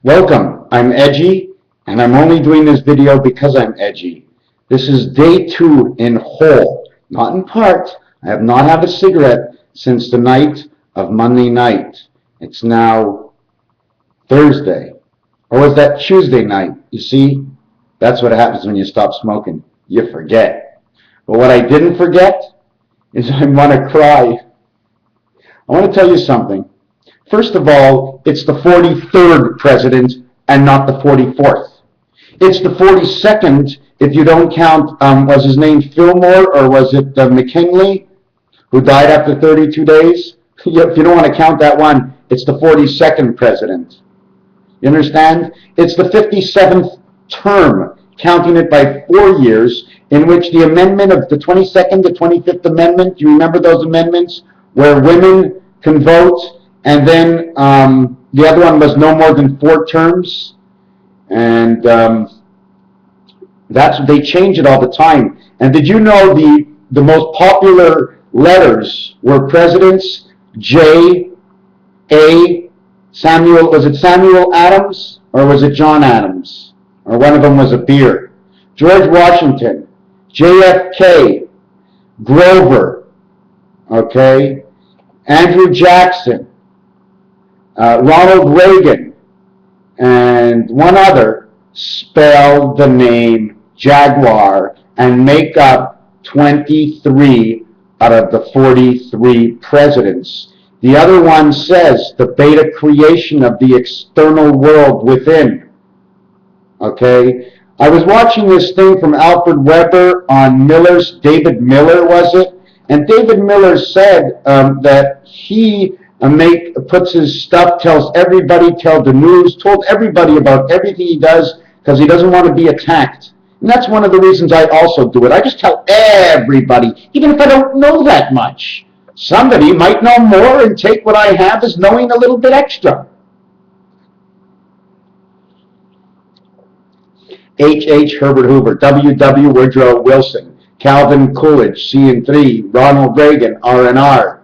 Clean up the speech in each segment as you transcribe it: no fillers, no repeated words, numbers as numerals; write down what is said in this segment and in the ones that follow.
Welcome, I'm Edgy, and I'm only doing this video because I'm edgy. This is day 2 in whole, not in part. I have not had a cigarette since the night of Monday night. It's now Thursday. Or was that Tuesday night? You see, that's what happens when you stop smoking. You forget. But what I didn't forget is I want to cry. I want to tell you something. First of all, it's the 43rd president and not the 44th. It's the 42nd if you don't count, was his name Fillmore or was it McKinley, who died after 32 days? If you don't want to count that one, it's the 42nd president. You understand? It's the 57th term, counting it by 4 years, in which the amendment of the 22nd to 25th Amendment, do you remember those amendments, where women can vote? And then the other one was no more than 4 terms, and they change it all the time. And did you know the most popular letters were presidents? J, A, Samuel, was it Samuel Adams or was it John Adams? Or one of them was a beer. George Washington, JFK, Grover, okay, Andrew Jackson, Ronald Reagan, and one other spell the name Jaguar and make up 23 out of the 43 presidents. The other one says the beta creation of the external world within. Okay? I was watching this thing from Alfred Weber on David Miller, was it? And David Miller said that he puts his stuff, tells the news, told everybody about everything he does because he doesn't want to be attacked. And that's one of the reasons I also do it. I just tell everybody, even if I don't know that much. Somebody might know more and take what I have as knowing a little bit extra. H. Herbert Hoover, W. Woodrow Wilson, Calvin Coolidge, C&3, Ronald Reagan, R&R.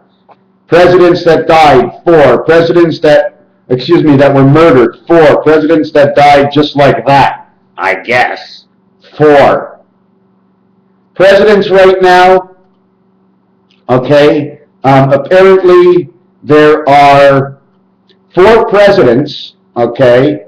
Presidents that died, 4. Presidents that were murdered, 4. Presidents that died just like that, I guess, 4. Presidents right now, okay, apparently there are 4 presidents, okay.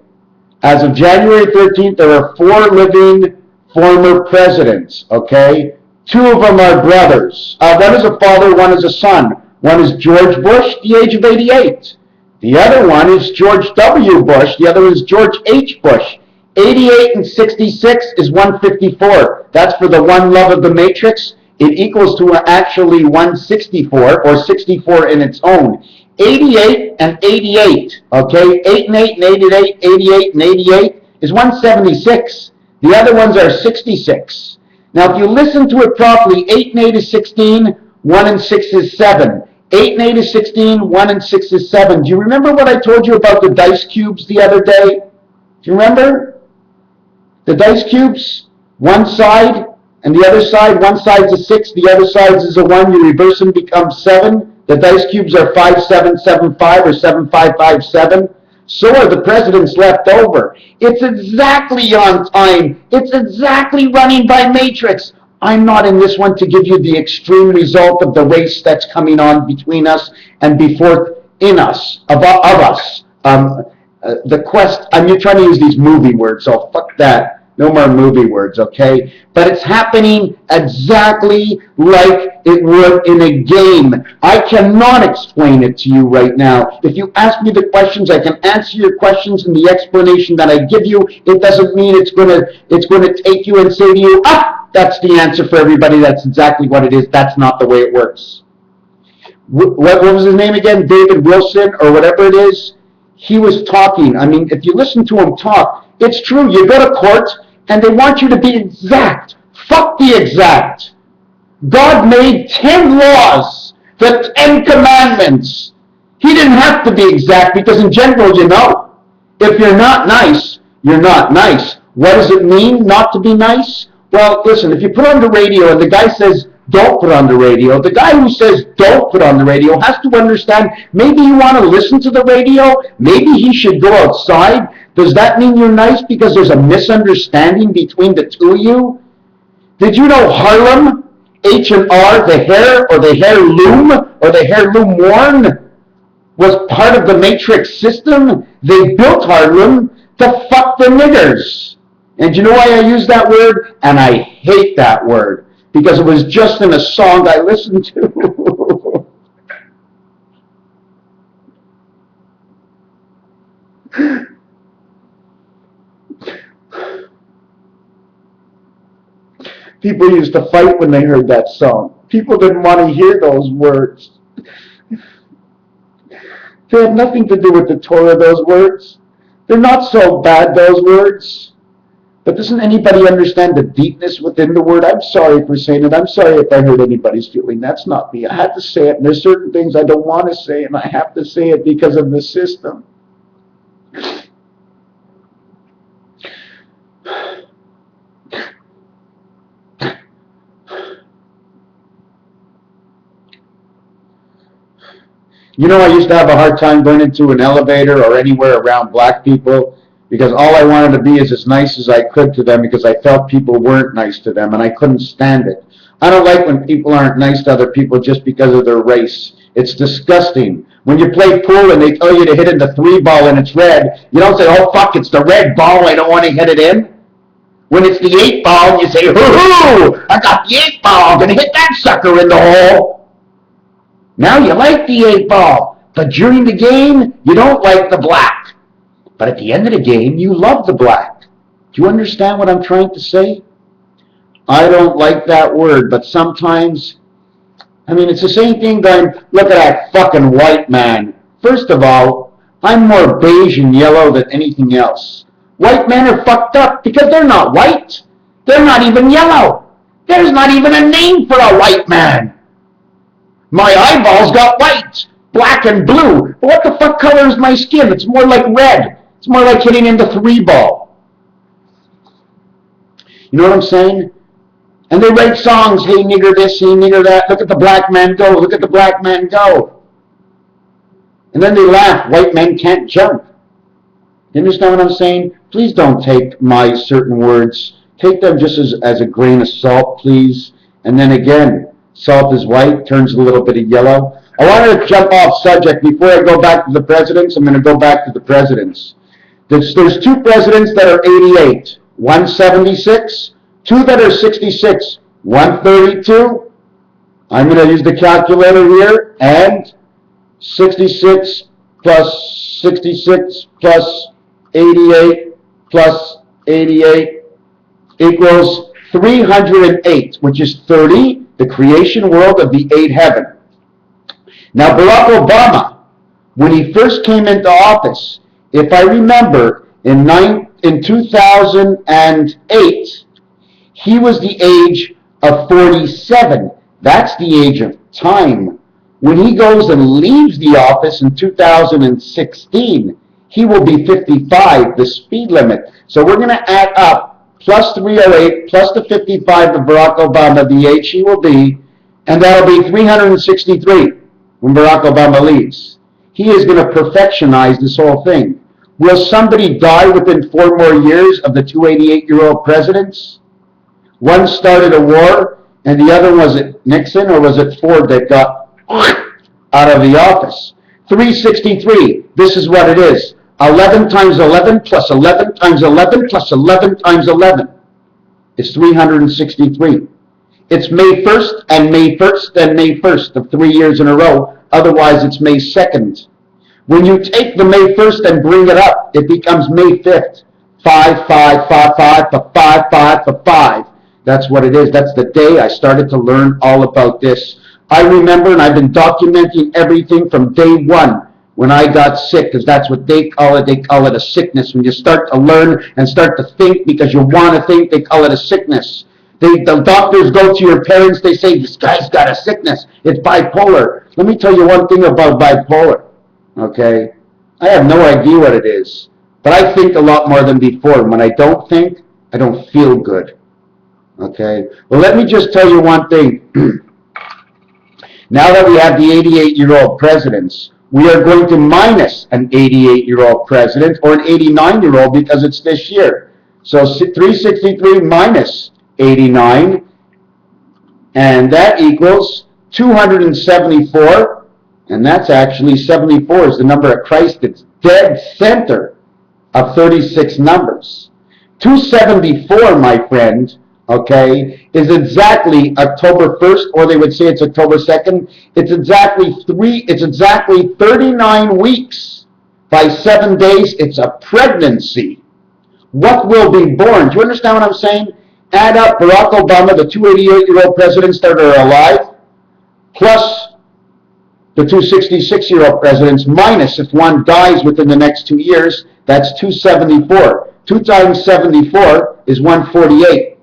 As of January 13th, there are 4 living former presidents, okay. 2 of them are brothers. One is a father, one is a son. One is George Bush, the age of 88. The other one is George W. Bush. The other is George H. Bush. 88 and 66 is 154. That's for the one love of the matrix. It equals to actually 164, or 64 in its own. 88 and 88, okay? 8 and 8 and 88, 88 and 88 is 176. The other ones are 66. Now, if you listen to it properly, 8 and 8 is 16, 1 and 6 is 7. 8 and 8 is 16, 1 and 6 is 7. Do you remember what I told you about the dice cubes the other day? Do you remember? The dice cubes, one side and the other side, one side's a 6, the other side is a 1, you reverse them, becomes 7. The dice cubes are 5, 7, 7, 5, or 7, 5, 5, 7. So are the presidents left over. It's exactly on time. It's exactly running by matrix. I'm not in this one to give you the extreme result of the race that's coming on between us and before in us, of us. The quest, you're trying to use these movie words, so fuck that. No more movie words, okay? But it's happening exactly like it would in a game. I cannot explain it to you right now. If you ask me the questions, I can answer your questions, and the explanation that I give you, it doesn't mean it's going to take you and say to you, that's the answer for everybody. That's exactly what it is. That's not the way it works. What was his name again? David Wilson or whatever it is? He was talking. I mean, if you listen to him talk, it's true. You go to court and they want you to be exact. Fuck the exact. God made 10 laws, the 10 commandments. He didn't have to be exact because in general, you know, if you're not nice, you're not nice. What does it mean not to be nice? Well, listen, if you put on the radio and the guy says, don't put on the radio. The guy who says don't put on the radio has to understand, maybe you want to listen to the radio, maybe he should go outside. Does that mean you're nice because there's a misunderstanding between the two of you? Did you know Harlem, H&R, the hair, or the heirloom, or the heirloom worn, was part of the matrix system? They built Harlem to fuck the niggers. And you know why I use that word? And I hate that word, because it was just in a song I listened to. People used to fight when they heard that song. People didn't want to hear those words. They have nothing to do with the Torah, those words. They're not so bad, those words. But doesn't anybody understand the deepness within the word? I'm sorry for saying it. I'm sorry if I hurt anybody's feeling. That's not me. I had to say it. And there's certain things I don't want to say, and I have to say it because of the system. You know, I used to have a hard time going into an elevator or anywhere around black people because all I wanted to be is as nice as I could to them because I felt people weren't nice to them and I couldn't stand it. I don't like when people aren't nice to other people just because of their race. It's disgusting. When you play pool and they tell you to hit in the 3-ball and it's red, you don't say, oh fuck, it's the red ball, I don't want to hit it in. When it's the 8-ball, you say, hoo-hoo, I got the 8-ball, I'm going to hit that sucker in the hole. Now you like the 8-ball, but during the game, you don't like the black. But at the end of the game, you love the black. Do you understand what I'm trying to say? I don't like that word, but sometimes, I mean, it's the same thing going, look at that fucking white man. First of all, I'm more beige and yellow than anything else. White men are fucked up because they're not white. They're not even yellow. There's not even a name for a white man. My eyeballs got white, black, and blue. But what the fuck color is my skin? It's more like red. It's more like hitting in the 3-ball. You know what I'm saying? And they write songs, hey nigger this, hey nigger that, look at the black man go, look at the black man go. And then they laugh, white men can't jump. You understand what I'm saying? Please don't take my certain words. Take them just as a grain of salt, please. And then again, salt is white, turns a little bit of yellow. I wanted to jump off subject. Before I go back to the presidents, I'm going to go back to the presidents. There's 2 presidents that are 88, 176, 2 that are 66, 132. I'm going to use the calculator here, and 66 plus 66 plus 88 plus 88 equals 308, which is 30, the creation world of the 8 heaven. Now, Barack Obama, when he first came into office, if I remember, in 2008, he was the age of 47. That's the age of time. When he goes and leaves the office in 2016, he will be 55, the speed limit. So we're going to add up plus 308 plus the 55 of Barack Obama, the age he will be, and that'll be 363 when Barack Obama leaves. He is going to perfectionize this whole thing. Will somebody die within 4 more years of the 2 88-year-old presidents? One started a war, and the other, was it Nixon or was it Ford that got out of the office? 363, this is what it is. 11 times 11 plus 11 times 11 plus 11 times 11 is 363. It's May 1st and May 1st and May 1st of 3 years in a row. Otherwise, it's May 2nd. When you take the May 1st and bring it up, it becomes May 5th. 5, 5, 5, 5, 5, 5, 5, 5, 5. That's what it is. That's the day I started to learn all about this. I remember, and I've been documenting everything from day one when I got sick, because that's what they call it. They call it a sickness. When you start to learn and start to think because you want to think, they call it a sickness. The doctors go to your parents, they say, this guy's got a sickness. It's bipolar. Let me tell you one thing about bipolar, okay? I have no idea what it is, but I think a lot more than before. When I don't think, I don't feel good, okay? Well, let me just tell you one thing. Now that we have the 88-year-old presidents, we are going to minus an 88-year-old president or an 89-year-old because it's this year. So 363 minus 89, and that equals 274, and that's actually 74 is the number of Christ that's dead center of 36 numbers. 274, my friend, okay, is exactly October 1st, or they would say it's October 2nd. It's exactly 39 weeks. By 7 days, it's a pregnancy. What will be born? Do you understand what I'm saying? Add up Barack Obama, the 288-year-old presidents that are alive, plus the 266-year-old presidents, minus if one dies within the next 2 years, that's 274. 2 times 74 is 148.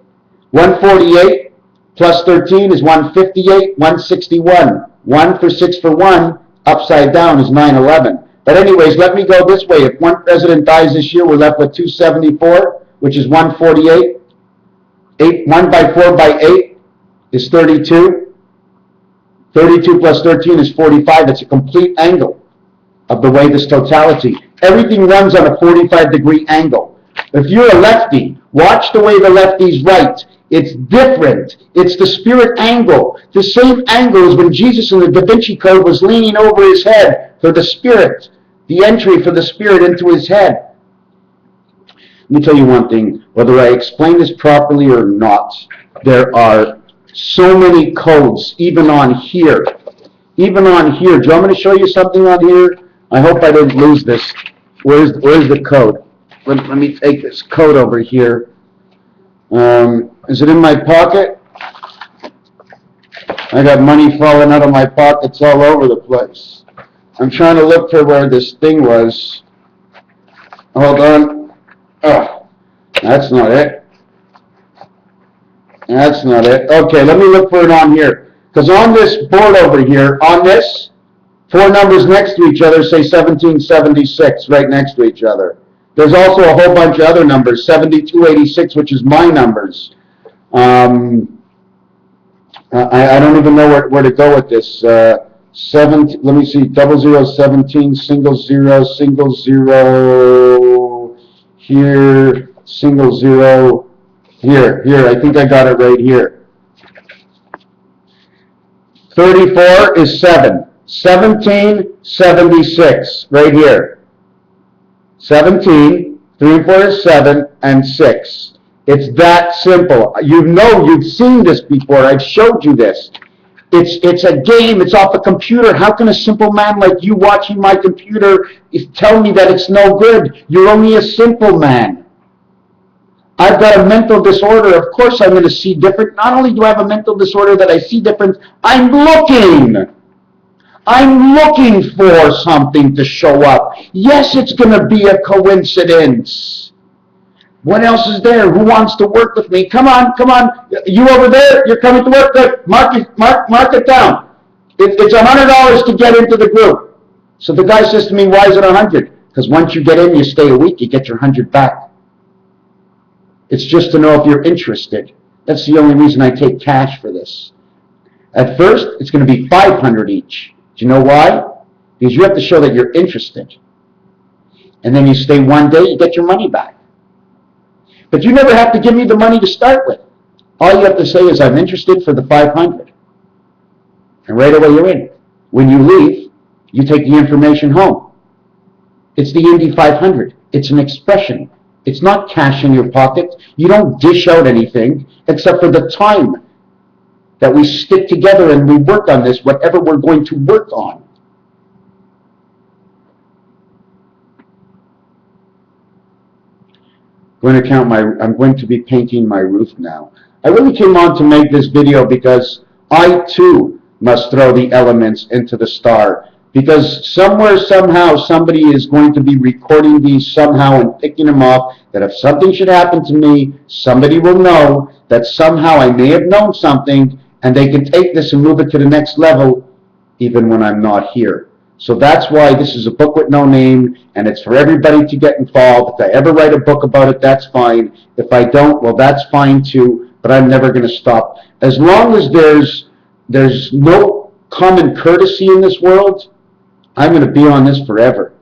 148 plus 13 is 158, 161. 1 for 6 for 1, upside down is 911. But anyways, let me go this way. If one president dies this year, we're left with 274, which is 148. 1 by 4 by 8 is 32. 32 plus 13 is 45. It's a complete angle of the way this totality. Everything runs on a 45-degree angle. If you're a lefty, watch the way the lefties write. It's different. It's the spirit angle. The same angle as when Jesus in the Da Vinci Code was leaning over his head for the spirit, the entry for the spirit into his head. Let me tell you one thing. Whether I explain this properly or not, there are so many codes, even on here. Even on here. Do you want me to show you something on here? I hope I didn't lose this. Where's the code? Let me take this code over here. Is it in my pocket? I got money falling out of my pockets all over the place. I'm trying to look for where this thing was. Hold on. Oh, that's not it. That's not it. Okay, let me look for it on here. Because on this board over here, on this, 4 numbers next to each other say 1776, right next to each other. There's also a whole bunch of other numbers, 7286, which is my numbers. I don't even know where to go with this. Let me see, 0017, single zero, here, single zero, here. I think I got it right here. 34 is 7. 1776, right here. 17, 3 and 4 is 7, and 6. It's that simple. You've seen this before. I've showed you this. It's a game. It's off a computer. How can a simple man like you watching my computer tell me that it's no good? You're only a simple man. I've got a mental disorder. Of course I'm going to see different. Not only do I have a mental disorder that I see different, I'm looking for something to show up. Yes, it's going to be a coincidence. What else is there? Who wants to work with me? Come on. You over there, you're coming to work. Good. Mark it down. It's $100 to get into the group. So the guy says to me, why is it 100? Because once you get in, you stay a week, you get your 100 back. It's just to know if you're interested. That's the only reason I take cash for this. At first, it's going to be 500 each. Do you know why? Because you have to show that you're interested. And then you stay 1 day, you get your money back. But you never have to give me the money to start with. All you have to say is, I'm interested for the 500. And right away you're in. When you leave, you take the information home. It's the Indy 500. It's an expression. It's not cash in your pocket. You don't dish out anything except for the time that we stick together and we work on this, whatever we're going to work on. I'm going to be painting my roof now. I really came on to make this video because I too must throw the elements into the star. Because somewhere, somehow, somebody is going to be recording these somehow and picking them off, that if something should happen to me, somebody will know that somehow I may have known something, and they can take this and move it to the next level, even when I'm not here. So that's why this is a book with no name, and it's for everybody to get involved. If I ever write a book about it, that's fine. If I don't, well, that's fine too, but I'm never going to stop. As long as there's no common courtesy in this world, I'm going to be on this forever.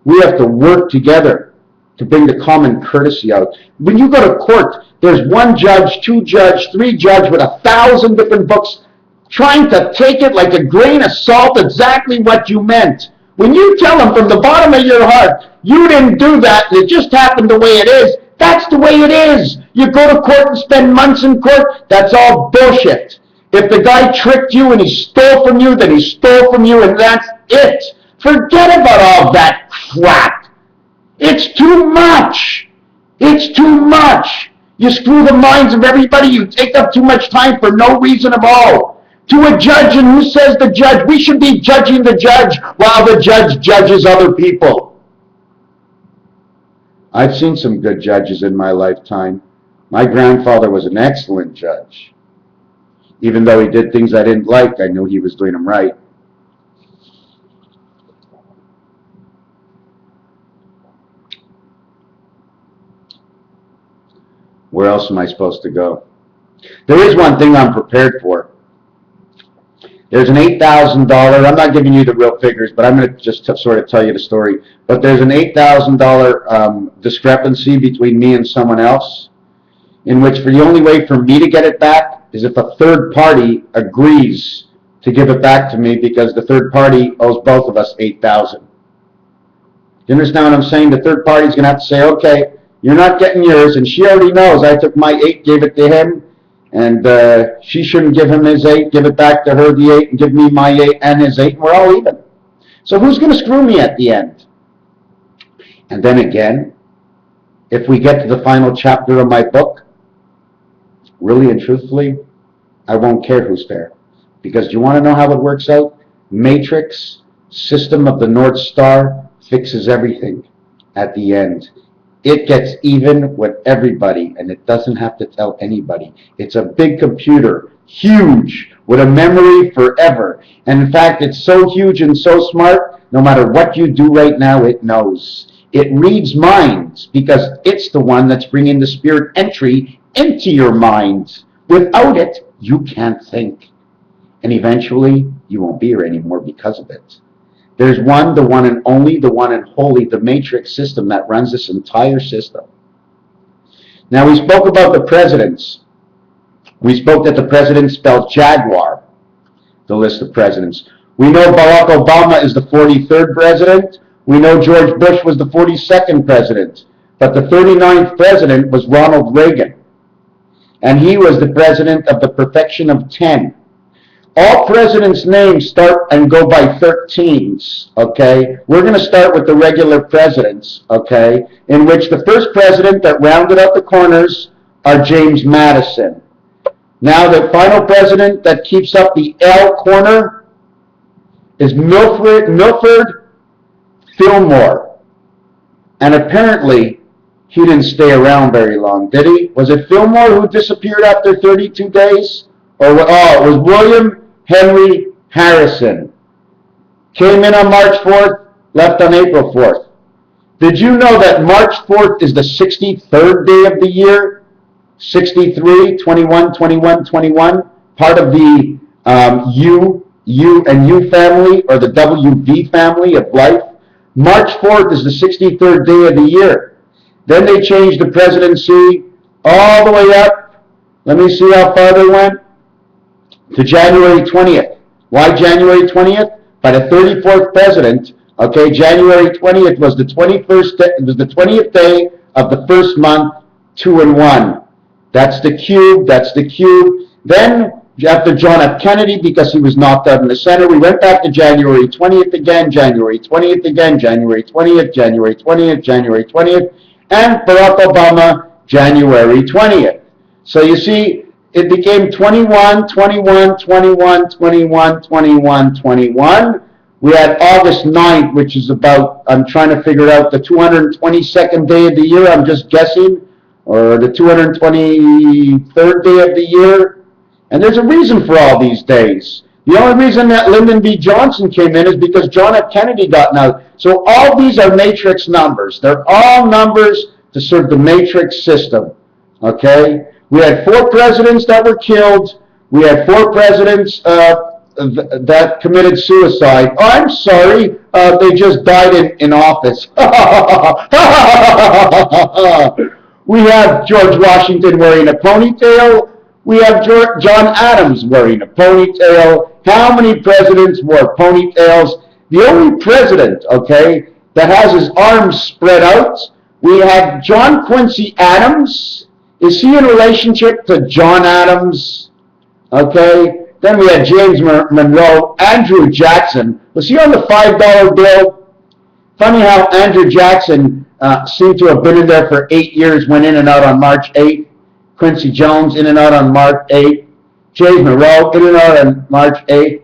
We have to work together to bring the common courtesy out. When you go to court, there's one judge, two judge, three judge with 1,000 different books trying to take it like a grain of salt exactly what you meant. When you tell them from the bottom of your heart, you didn't do that, it just happened the way it is, that's the way it is. You go to court and spend months in court, that's all bullshit. If the guy tricked you and he stole from you, then he stole from you and that's it. Forget about all that crap. It's too much. It's too much. You screw the minds of everybody. You take up too much time for no reason at all. To a judge, and who says the judge? We should be judging the judge while the judge judges other people. I've seen some good judges in my lifetime. My grandfather was an excellent judge. Even though he did things I didn't like, I knew he was doing them right. Where else am I supposed to go? There is one thing I'm prepared for. There's an $8,000, I'm not giving you the real figures, but I'm going to just sort of tell you the story. But there's an $8,000 discrepancy between me and someone else, in which the only way for me to get it back is if a third party agrees to give it back to me, because the third party owes both of us $8,000. You understand what I'm saying? The third party's going to have to say, okay, you're not getting yours, and she already knows I took my 8, gave it to him, and she shouldn't give him his 8, give it back to her the 8, and give me my 8 and his 8, and we're all even. So who's going to screw me at the end? And then again, if we get to the final chapter of my book, really and truthfully, I won't care who's fair. Because do you want to know how it works out? Matrix, system of the North Star, fixes everything at the end. It gets even with everybody, and it doesn't have to tell anybody. It's a big computer, huge, with a memory forever. And in fact, it's so huge and so smart, no matter what you do right now, it knows. It reads minds, because it's the one that's bringing the spirit entry into your mind. Without it, you can't think. And eventually, you won't be here anymore because of it. There's one, the one and only, the one and holy, the matrix system that runs this entire system. Now, we spoke about the presidents. We spoke that the president spelled Jaguar, the list of presidents. We know Barack Obama is the 43rd president. We know George Bush was the 42nd president. But the 39th president was Ronald Reagan. And he was the president of the perfection of 10. All presidents' names start and go by 13s, okay? We're going to start with the regular presidents, okay? In which the first president that rounded out the corners are James Madison. Now the final president that keeps up the L corner is Milford Fillmore. And apparently, he didn't stay around very long, did he? Was it Fillmore who disappeared after 32 days? Or, it was William Henry Harrison. Came in on March 4th, left on April 4th. Did you know that March 4th is the 63rd day of the year? 63, 21, 21, 21. Part of the U and U family, or the WV family of life. March 4th is the 63rd day of the year. Then they changed the presidency all the way up. Let me see how far they went. To January 20th. Why January 20th? By the 34th president, okay, January 20th was the 21st day, it was the 20th day of the first month, 2 and 1. That's the cube, that's the cube. Then, after John F. Kennedy, because he was knocked out in the Senate, we went back to January 20th again, January 20th again, January 20th, January 20th, January 20th, and Barack Obama, January 20th. So you see, it became 21, 21, 21, 21, 21, 21. We had August 9th, which is about, I'm trying to figure out the 222nd day of the year, I'm just guessing, or the 223rd day of the year. And there's a reason for all these days. The only reason that Lyndon B. Johnson came in is because John F. Kennedy got out. So all these are matrix numbers. They're all numbers to serve the matrix system, okay? We had 4 presidents that were killed. We had 4 presidents that committed suicide. Oh, I'm sorry, they just died in office. We have George Washington wearing a ponytail. We have John Adams wearing a ponytail. How many presidents wore ponytails? The only president, okay, that has his arms spread out, we have John Quincy Adams. Is he in relationship to John Adams? Okay. Then we had James Monroe. Andrew Jackson. Was he on the $5 bill? Funny how Andrew Jackson seemed to have been in there for 8 years, went in and out on March 8th. Quincy Jones in and out on March 8th. James Monroe in and out on March 8th.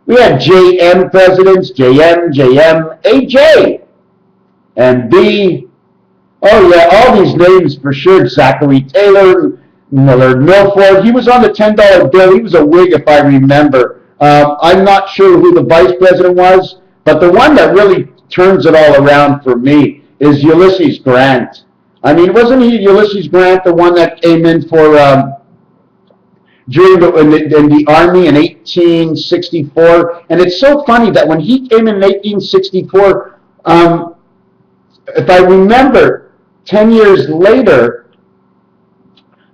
We had JM presidents, JM, AJ, and B. Oh yeah, all these names for sure. Zachary Taylor, Millard Milford. He was on the $10 bill. He was a Whig, if I remember. I'm not sure who the vice president was, but the one that really turns it all around for me is Ulysses Grant. I mean, wasn't he Ulysses Grant the one that came in for during in the army in 1864? And it's so funny that when he came in 1864, if I remember, 10 years later,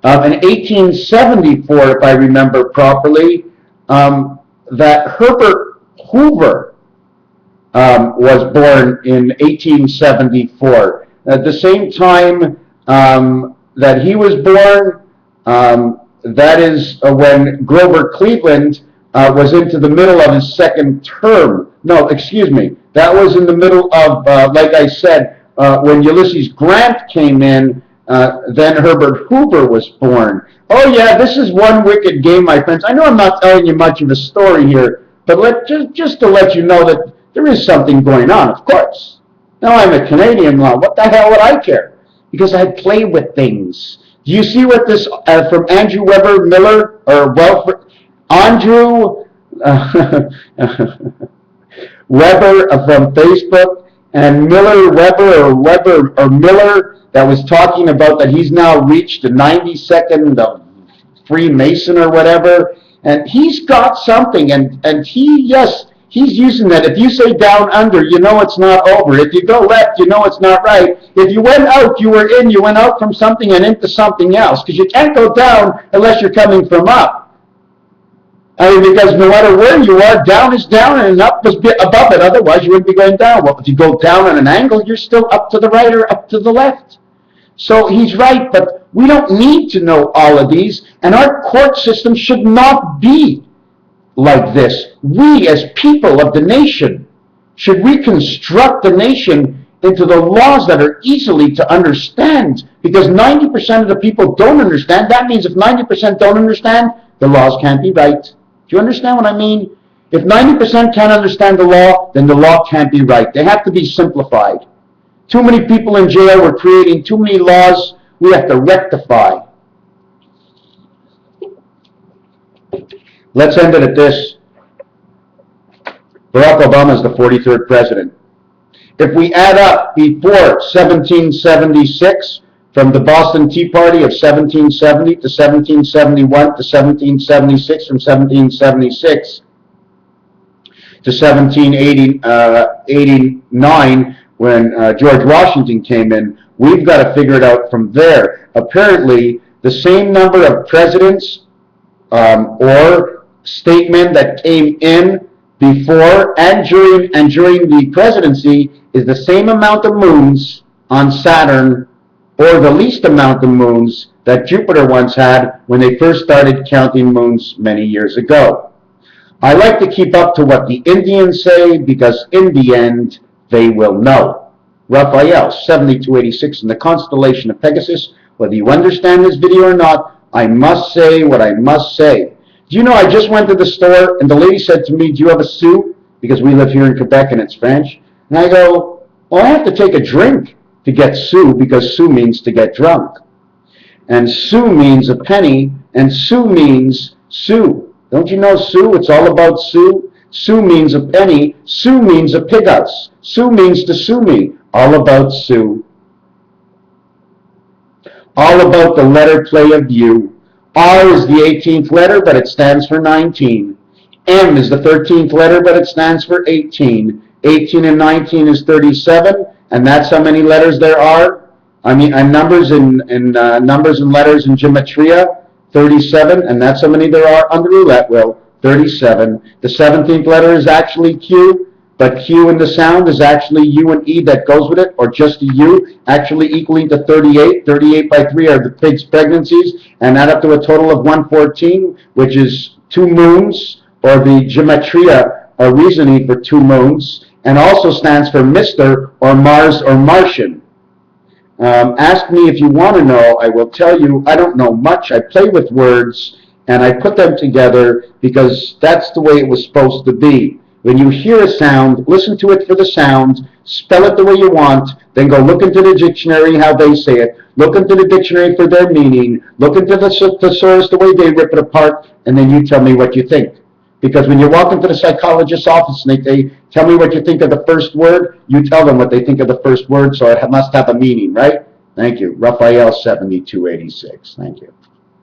in 1874, if I remember properly, that Herbert Hoover was born in 1874. At the same time that he was born, that is when Grover Cleveland was into the middle of his second term. No, excuse me. That was in the middle of, like I said, when Ulysses Grant came in, then Herbert Hoover was born. Oh yeah, this is one wicked game, my friends. I know I'm not telling you much of a story here, but just to let you know that there is something going on, of course. Now I'm a Canadian law. What the hell would I care? Because I play with things. Do you see what this from Andrew Weber Miller or Andrew Weber from Facebook and Miller Weber or Miller that was talking about that he's now reached the 92nd of Freemason or whatever, and he's got something, and he's using that. If you say down under, you know it's not over. If you go left, you know it's not right. If you went out, you were in. You went out from something and into something else, because you can't go down unless you're coming from up. I mean, because no matter where you are, down is down and up is above it. Otherwise, you wouldn't be going down. Well, if you go down on an angle, you're still up to the right or up to the left. So he's right, but we don't need to know all of these, and our court system should not be like this. We, as people of the nation, should reconstruct the nation into the laws that are easily to understand, because 90% of the people don't understand. That means if 90% don't understand, the laws can't be right. Do you understand what I mean? If 90% can't understand the law, then the law can't be right. They have to be simplified. Too many people in jail. We're creating too many laws. We have to rectify. Let's end it at this. Barack Obama is the 43rd president. If we add up before 1776, from the Boston Tea Party of 1770 to 1771 to 1776, from 1776 to 1789, when George Washington came in, we've got to figure it out from there. Apparently, the same number of presidents or statesmen that came in before and during the presidency is the same amount of moons on Saturn, or the least amount of moons that Jupiter once had when they first started counting moons many years ago. I like to keep up to what the Indians say, because in the end, they will know. Raphael, 7286 in the constellation of Pegasus. Whether you understand this video or not, I must say what I must say. Do you know, I just went to the store and the lady said to me, do you have a sou? Because we live here in Quebec and it's French. And I go, well, I have to take a drink to get sou, because sou means to get drunk. And sou means a penny, and sou means sou. Don't you know sou? It's all about sou. Sou means a penny. Sou means a pighouse. Sou means to sue me. All about sou. All about the letter play of U. R is the 18th letter, but it stands for 19. M is the 13th letter, but it stands for 18. 18 and 19 is 37, and that's how many letters there are. I mean, numbers and numbers and letters in gematria, 37, and that's how many there are on the roulette wheel, 37. The 17th letter is actually Q, but Q in the sound is actually U and E that goes with it, or just a U, actually equaling to 38. 38 by 3 are the pig's pregnancies, and add up to a total of 114, which is 2 moons, or the gematria or reasoning for 2 moons, and also stands for Mr. or Mars or Martian. Ask me if you want to know. I will tell you I don't know much. I play with words and I put them together because that's the way it was supposed to be. When you hear a sound, listen to it for the sound, spell it the way you want, then go look into the dictionary how they say it, look into the dictionary for their meaning, look into the thesaurus the way they rip it apart, and then you tell me what you think. Because when you walk into the psychologist's office and they tell me what you think of the first word, you tell them what they think of the first word, so it must have a meaning, right? Thank you. Raphael 7286. Thank you.